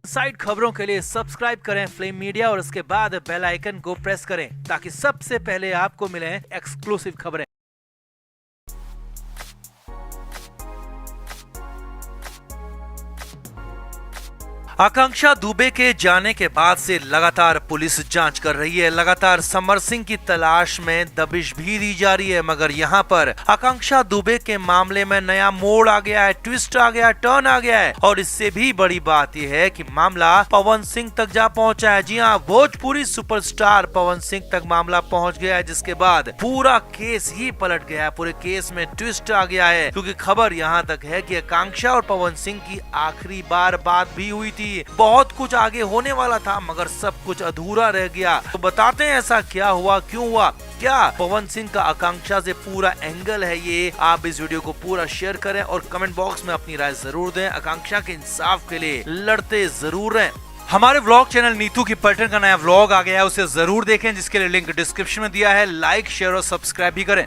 Side खबरों के लिए सब्सक्राइब करें फ्लेम मीडिया और उसके बाद बेल आइकन को प्रेस करें ताकि सबसे पहले आपको मिले एक्सक्लूसिव खबरें। आकांक्षा दुबे के जाने के बाद से लगातार पुलिस जांच कर रही है। लगातार समर सिंह की तलाश में दबिश भी दी जा रही है, मगर यहाँ पर आकांक्षा दुबे के मामले में नया मोड़ आ गया है, ट्विस्ट आ गया है, टर्न आ गया है। और इससे भी बड़ी बात यह है कि मामला पवन सिंह तक जा पहुंचा है। जी हाँ, भोजपुरी सुपरस्टार पवन सिंह तक मामला पहुंच गया है, जिसके बाद पूरा केस ही पलट गया है। पूरे केस में ट्विस्ट आ गया है, क्योंकि खबर यहाँ तक है कि आकांक्षा और पवन सिंह की आखिरी बार बात भी हुई थी। बहुत कुछ आगे होने वाला था, मगर सब कुछ अधूरा रह गया। तो बताते हैं ऐसा क्या हुआ, क्यों हुआ, क्या पवन सिंह का आकांक्षा से पूरा एंगल है ये। आप इस वीडियो को पूरा शेयर करें और कमेंट बॉक्स में अपनी राय जरूर दें। आकांक्षा के इंसाफ के लिए लड़ते जरूर हैं। हमारे व्लॉग चैनल नीतू की पैटर्न का नया व्लॉग आ गया है, उसे जरूर देखें, जिसके लिए लिंक डिस्क्रिप्शन में दिया है। लाइक, शेयर और सब्सक्राइब भी करें।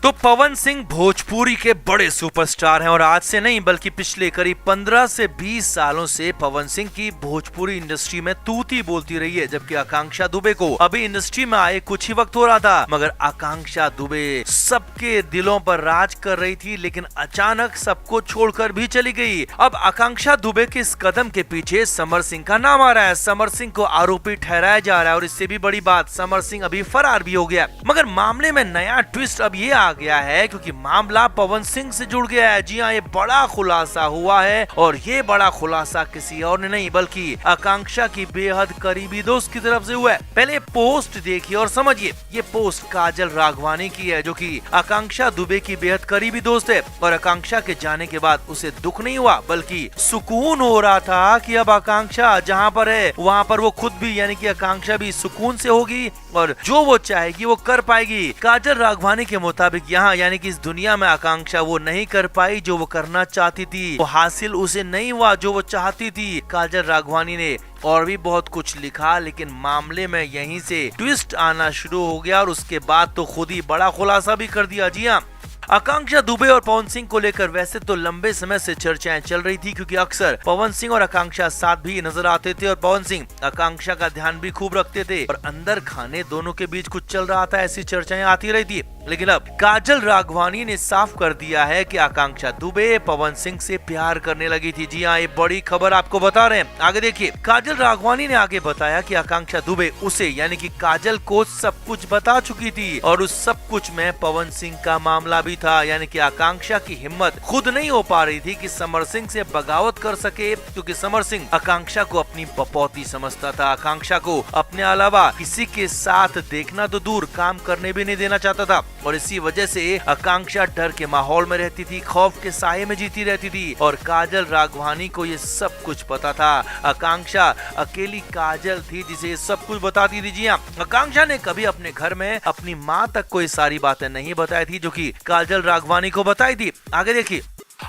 तो पवन सिंह भोजपुरी के बड़े सुपरस्टार हैं और आज से नहीं बल्कि पिछले करीब 15 से 20 सालों से पवन सिंह की भोजपुरी इंडस्ट्री में तूती बोलती रही है। जबकि आकांक्षा दुबे को अभी इंडस्ट्री में आए कुछ ही वक्त हो रहा था, मगर आकांक्षा दुबे सबके दिलों पर राज कर रही थी, लेकिन अचानक सबको छोड़कर भी चली गई। अब आकांक्षा दुबे के इस कदम के पीछे समर सिंह का नाम आ रहा है। समर सिंह को आरोपी ठहराया जा रहा है और इससे भी बड़ी बात, समर सिंह अभी फरार भी हो गया। मगर मामले में नया ट्विस्ट अब ये आ गया है, क्योंकि मामला पवन सिंह से जुड़ गया है। जी हाँ, ये बड़ा खुलासा हुआ है और ये बड़ा खुलासा किसी और ने नहीं बल्कि आकांक्षा की बेहद करीबी दोस्त की तरफ से हुआ है। पहले पोस्ट देखिए और समझिए। ये पोस्ट काजल राघवानी की है, जो कि आकांक्षा दुबे की बेहद करीबी दोस्त है। और आकांक्षा के जाने के बाद उसे दुख नहीं हुआ बल्कि सुकून हो रहा था कि अब आकांक्षा जहाँ पर है वहाँ पर वो खुद भी यानी कि आकांक्षा भी सुकून से होगी और जो वो चाहेगी वो कर पाएगी। काजल राघवानी के मुताबिक यहाँ यानी कि इस दुनिया में आकांक्षा वो नहीं कर पाई जो वो करना चाहती थी, वो हासिल उसे नहीं हुआ जो वो चाहती थी। काजल राघवानी ने और भी बहुत कुछ लिखा, लेकिन मामले में यहीं से ट्विस्ट आना शुरू हो गया और उसके बाद तो खुद ही बड़ा खुलासा भी कर दिया। जी हाँ, आकांक्षा दुबे और पवन सिंह को लेकर वैसे तो लंबे समय से चर्चाएं चल रही थी, क्योंकि अक्सर पवन सिंह और आकांक्षा साथ भी नजर आते थे और पवन सिंह आकांक्षा का ध्यान भी खूब रखते थे और अंदर खाने दोनों के बीच कुछ चल रहा था, ऐसी चर्चाएं आती रही थी। लेकिन अब काजल राघवानी ने साफ कर दिया है कि आकांक्षा दुबे पवन सिंह से प्यार करने लगी थी। जी हाँ, ये बड़ी खबर आपको बता रहे हैं, आगे देखिए। काजल राघवानी ने आगे बताया कि आकांक्षा दुबे उसे यानी कि काजल को सब कुछ बता चुकी थी और उस सब कुछ में पवन सिंह का मामला भी था। यानी कि आकांक्षा की हिम्मत खुद नहीं हो पा रही थी कि समर सिंह से बगावत कर सके, क्योंकि समर सिंह आकांक्षा को अपनी बपौती समझता था। आकांक्षा को अपने अलावा किसी के साथ देखना तो दूर, काम करने भी नहीं देना चाहता था और इसी वजह से आकांक्षा डर के माहौल में रहती थी, खौफ के साये में जीती रहती थी और काजल राघवानी को ये सब कुछ पता था। आकांक्षा अकेली काजल थी जिसे सब कुछ बताती थी। जी हाँ, आकांक्षा ने कभी अपने घर में अपनी माँ तक कोई सारी बातें नहीं बताई थी, जो कि काजल राघवानी को बताई थी। आगे देखिए।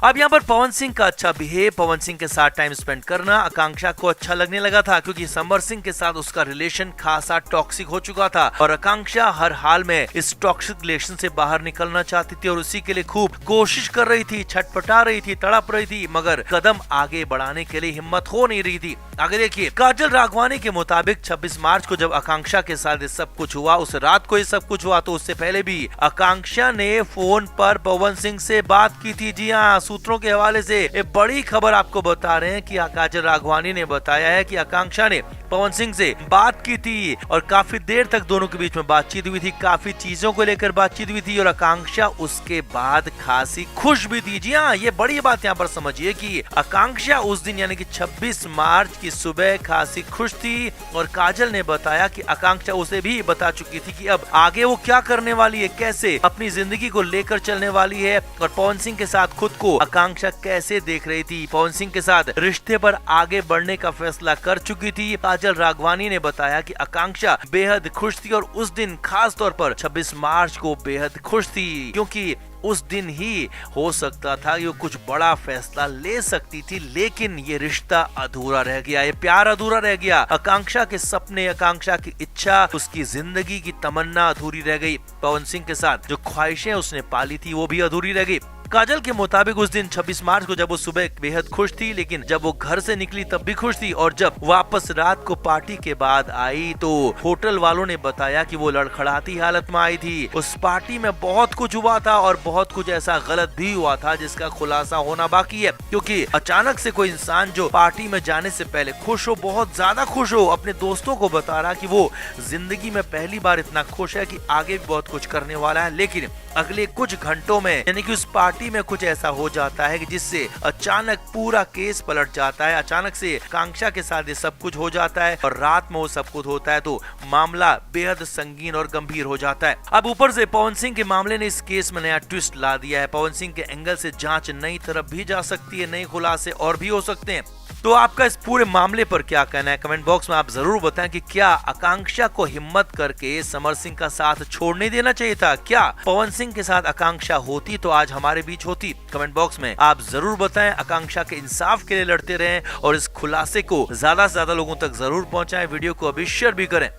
अब यहाँ पर पवन सिंह का अच्छा बिहेव, पवन सिंह के साथ टाइम स्पेंड करना आकांक्षा को अच्छा लगने लगा था, क्योंकि समर सिंह के साथ उसका रिलेशन खासा टॉक्सिक हो चुका था और आकांक्षा हर हाल में इस टॉक्सिक रिलेशन से बाहर निकलना चाहती थी और उसी के लिए खूब कोशिश कर रही थी, छटपटा रही थी, तड़प रही थी, मगर कदम आगे बढ़ाने के लिए हिम्मत हो नहीं रही थी। आगे देखिए। काजल राघवानी के मुताबिक 26 मार्च को जब आकांक्षा के साथ सब कुछ हुआ, उस रात को ये सब कुछ हुआ, तो उससे पहले भी आकांक्षा ने फोन पर पवन सिंह से बात की थी। जी हाँ, सूत्रों के हवाले से एक बड़ी खबर आपको बता रहे हैं कि काजल राघवानी ने बताया है कि आकांक्षा ने पवन सिंह से बात की थी और काफी देर तक दोनों के बीच में बातचीत हुई थी, काफी चीजों को लेकर बातचीत हुई थी और आकांक्षा उसके बाद खासी खुश भी थी। जी हाँ, ये बड़ी बात यहाँ पर समझिए कि आकांक्षा उस दिन यानी कि 26 मार्च की सुबह खासी खुश थी और काजल ने बताया कि आकांक्षा उसे भी बता चुकी थी कि अब आगे वो क्या करने वाली है, कैसे अपनी जिंदगी को लेकर चलने वाली है और पवन सिंह के साथ खुद को आकांक्षा कैसे देख रही थी। पवन सिंह के साथ रिश्ते पर आगे बढ़ने का फैसला कर चुकी थी। काजल राघवानी ने बताया कि आकांक्षा बेहद खुश थी और उस दिन खास तौर पर 26 मार्च को बेहद खुश थी, क्योंकि उस दिन ही हो सकता था कि वो कुछ बड़ा फैसला ले सकती थी, लेकिन ये रिश्ता अधूरा रह गया, ये प्यार अधूरा रह गया। आकांक्षा के सपने, आकांक्षा की इच्छा, उसकी जिंदगी की तमन्ना अधूरी रह गई। पवन सिंह के साथ जो ख्वाहिशें उसने पाली थी वो भी अधूरी रह गई। काजल के मुताबिक उस दिन 26 मार्च को जब वो सुबह बेहद खुश थी, लेकिन जब वो घर से निकली तब भी खुश थी, और जब वापस रात को पार्टी के बाद आई तो होटल वालों ने बताया कि वो लड़खड़ाती हालत में आई थी। उस पार्टी में बहुत कुछ हुआ था और बहुत कुछ ऐसा गलत भी हुआ था जिसका खुलासा होना बाकी है, क्योंकि अचानक से कोई इंसान जो पार्टी में जाने से पहले खुश हो, बहुत ज्यादा खुश हो, अपने दोस्तों को बता रहा कि वो जिंदगी में पहली बार इतना खुश है कि आगे भी बहुत कुछ करने वाला है, लेकिन अगले कुछ घंटों में यानी कि उस पार्टी में कुछ ऐसा हो जाता है कि जिससे अचानक पूरा केस पलट जाता है। अचानक से आकांक्षा के साथ ये सब कुछ हो जाता है और रात में वो सब कुछ होता है तो मामला बेहद संगीन और गंभीर हो जाता है। अब ऊपर से पवन सिंह के मामले ने इस केस में नया ट्विस्ट ला दिया है। पवन सिंह के एंगल से जांच नई तरफ भी जा सकती है, नए खुलासे और भी हो सकते हैं। तो आपका इस पूरे मामले पर क्या कहना है, कमेंट बॉक्स में आप जरूर बताएं कि क्या आकांक्षा को हिम्मत करके समर सिंह का साथ छोड़ने देना चाहिए था? क्या पवन सिंह के साथ आकांक्षा होती तो आज हमारे बीच होती? कमेंट बॉक्स में आप जरूर बताएं। आकांक्षा के इंसाफ के लिए लड़ते रहें और इस खुलासे को ज्यादा से ज्यादा लोगों तक जरूर पहुंचाएं। वीडियो को अभी शेयर भी करें।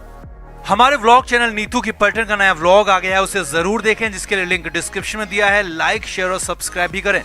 हमारे व्लॉग चैनल नीतू की पर्यटन का नया व्लॉग आ गया है, उसे जरूर देखें, जिसके लिए लिंक डिस्क्रिप्शन में दिया है। लाइक, शेयर और सब्सक्राइब भी करें।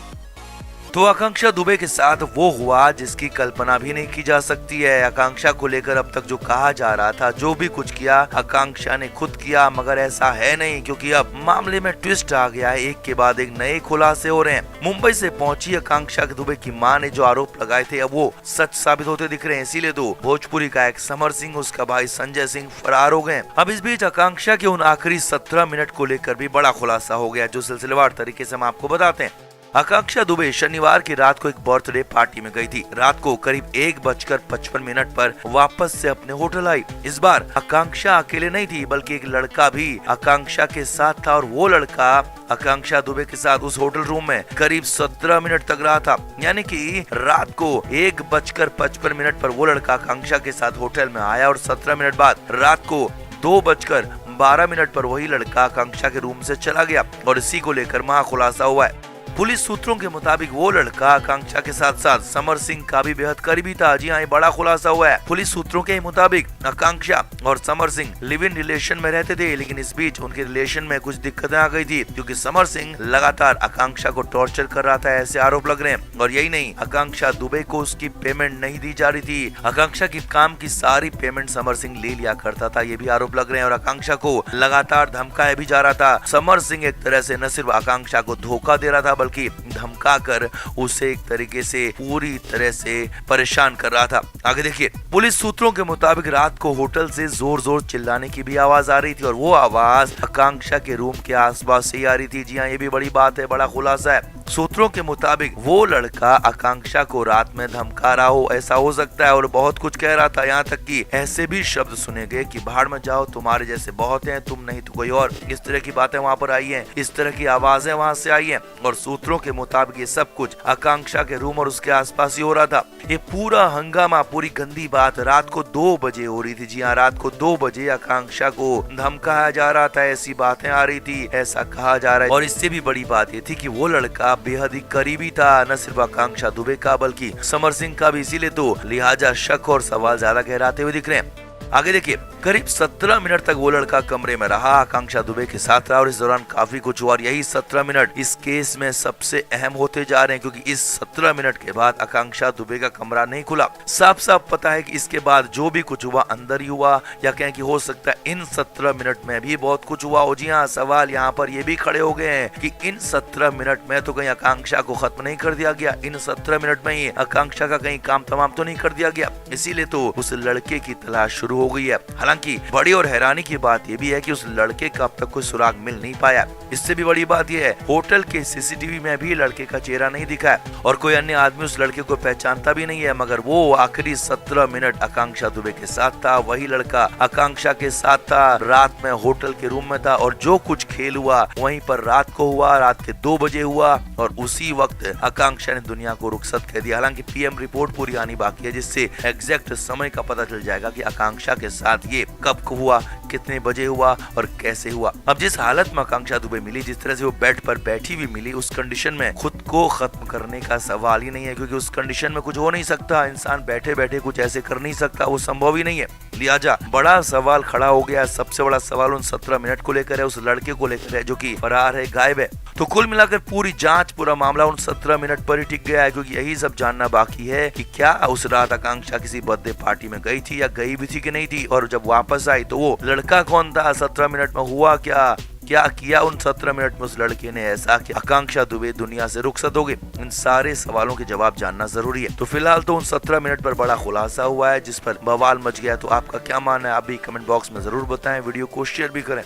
तो आकांक्षा दुबे के साथ वो हुआ जिसकी कल्पना भी नहीं की जा सकती है। आकांक्षा को लेकर अब तक जो कहा जा रहा था, जो भी कुछ किया आकांक्षा ने खुद किया, मगर ऐसा है नहीं, क्योंकि अब मामले में ट्विस्ट आ गया है। एक के बाद एक नए खुलासे हो रहे हैं। मुंबई से पहुंची आकांक्षा दुबे की मां ने जो आरोप लगाए थे अब वो सच साबित होते दिख रहे हैं। इसीलिए तो भोजपुरी गायक समर सिंह, उसका भाई संजय सिंह फरार हो गए। अब इस बीच आकांक्षा के उन आखिरी 17 मिनट को लेकर भी बड़ा खुलासा हो गया, जो सिलसिलेवार तरीके से हम आपको बताते हैं। आकांक्षा दुबे शनिवार की रात को एक बर्थडे पार्टी में गई थी। रात को करीब 1:55 पर वापस से अपने होटल आई। इस बार आकांक्षा अकेले नहीं थी, बल्कि एक लड़का भी आकांक्षा के साथ था, और वो लड़का आकांक्षा दुबे के साथ उस होटल रूम में करीब 17 मिनट तक रहा था। यानी कि रात को 1:55 पर वो लड़का आकांक्षा के साथ होटल में आया और 17 मिनट बाद रात को 2:12 पर वही लड़का आकांक्षा के रूम से चला गया, और इसी को लेकर महा खुलासा हुआ है। पुलिस सूत्रों के मुताबिक वो लड़का आकांक्षा के साथ साथ समर सिंह का भी बेहद करीबी था। जी हाँ, ये बड़ा खुलासा हुआ है। पुलिस सूत्रों के मुताबिक आकांक्षा और Samar Singh live in relation में रहते थे, लेकिन इस बीच उनके रिलेशन में कुछ दिक्कतें आ गई थी, क्योंकि समर सिंह लगातार आकांक्षा को टॉर्चर कर रहा था, ऐसे आरोप लग रहे हैं। और यही नहीं, आकांक्षा दुबे को उसकी पेमेंट नहीं दी जा रही थी। आकांक्षा की काम की सारी पेमेंट समर सिंह ले लिया करता था, ये भी आरोप लग रहे हैं। और आकांक्षा को लगातार धमकाया भी जा रहा था। समर सिंह एक तरह से न सिर्फ आकांक्षा को धोखा दे रहा था, बल्कि धमका कर उसे एक तरीके से पूरी तरह से परेशान कर रहा था। आगे देखिए, पुलिस सूत्रों के मुताबिक रात को होटल से जोर जोर चिल्लाने की भी आवाज आ रही थी, और वो आवाज आकांक्षा के रूम के आसपास से ही आ रही थी। जी हाँ, ये भी बड़ी बात है, बड़ा खुलासा है। सूत्रों के मुताबिक वो लड़का आकांक्षा को रात में धमका रहा हो, ऐसा हो सकता है, और बहुत कुछ कह रहा था। यहाँ तक कि ऐसे भी शब्द सुने गए कि भाड़ में जाओ, तुम्हारे जैसे बहुत हैं, तुम नहीं तो कोई और। इस तरह की बातें वहाँ पर आई हैं, इस तरह की आवाजें वहाँ से आई हैं। और सूत्रों के मुताबिक ये सब कुछ आकांक्षा के रूम और उसके आसपास ही हो रहा था। ये पूरा हंगामा, पूरी गंदी बात रात को 2 बजे हो रही थी। जी हाँ, रात को 2 बजे आकांक्षा को धमकाया जा रहा था, ऐसी बातें आ रही थी, ऐसा कहा जा रहा है। और इससे भी बड़ी बात ये थी कि वो लड़का बेहद ही करीबी था, न सिर्फ आकांक्षा दुबे का बल्कि समर सिंह का भी। इसीलिए तो लिहाजा शक और सवाल ज्यादा गहराते हुए दिख रहे हैं। आगे देखिए, करीब 17 मिनट तक वो लड़का कमरे में रहा, आकांक्षा दुबे के साथ रहा, और इस दौरान काफी कुछ हुआ। और यही 17 मिनट इस केस में सबसे अहम होते जा रहे हैं, क्योंकि इस 17 मिनट के बाद आकांक्षा दुबे का कमरा नहीं खुला। साफ साफ पता है कि इसके बाद जो भी कुछ हुआ अंदर ही हुआ, या कहें कि हो सकता है इन 17 मिनट में भी बहुत कुछ हुआ हो। जी हाँ, सवाल यहाँ पर ये भी खड़े हो गए हैं कि इन 17 मिनट में तो कहीं आकांक्षा को खत्म नहीं कर दिया गया, इन 17 मिनट में ही आकांक्षा का कहीं काम तमाम तो नहीं कर दिया गया। इसीलिए तो उस लड़के की तलाश शुरू हो गई है। हालांकि बड़ी और हैरानी की बात यह भी है कि उस लड़के का अब तक कोई सुराग मिल नहीं पाया। इससे भी बड़ी बात यह है, होटल के सीसीटीवी में भी लड़के का चेहरा नहीं दिखा है, और कोई अन्य आदमी उस लड़के को पहचानता भी नहीं है। मगर वो आखिरी 17 मिनट आकांक्षा दुबे के साथ था, वही लड़का आकांक्षा के साथ था, रात में होटल के रूम में था, और जो कुछ खेल हुआ वहीं पर रात को हुआ, रात के 2 बजे हुआ, और उसी वक्त आकांक्षा ने दुनिया को रुखसत कह दिया। हालांकि पीएम रिपोर्ट पूरी आनी बाकी है, जिससे एग्जैक्ट समय का पता चल जाएगा कि आकांक्षा के साथ ये कब हुआ, कितने बजे हुआ और कैसे हुआ। अब जिस हालत में आकांक्षा दुबे मिली, जिस तरह से वो बेड पर बैठी हुई मिली, उस कंडीशन में खुद को खत्म करने का सवाल ही नहीं है, क्योंकि उस कंडीशन में कुछ हो नहीं सकता। इंसान बैठे बैठे कुछ ऐसे कर नहीं सकता, वो संभव ही नहीं है। लिहाजा बड़ा सवाल खड़ा हो गया। सबसे बड़ा सवाल उन 17 मिनट को लेकर है, उस लड़के को लेकर है जो कि फरार है, गायब है। तो कुल मिलाकर पूरी जांच, पूरा मामला उन 17 मिनट पर ही टिक गया है, क्योंकि यही सब जानना बाकी है कि क्या उस रात आकांक्षा किसी बर्थडे पार्टी में गई थी या गई भी थी कि नहीं थी, और जब वापस आई तो वो लड़का कौन था, 17 मिनट में हुआ क्या किया उन 17 मिनट में उस लड़के ने ऐसा कि आकांक्षा दुबे दुनिया से रुखसत हो गई। इन सारे सवालों के जवाब जानना जरूरी है। तो फिलहाल तो उन 17 मिनट पर बड़ा खुलासा हुआ है, जिस पर बवाल मच गया। तो आपका क्या मानना है, आप भी कमेंट बॉक्स में जरूर बताएं, वीडियो को शेयर भी करें।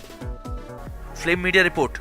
Flame media report.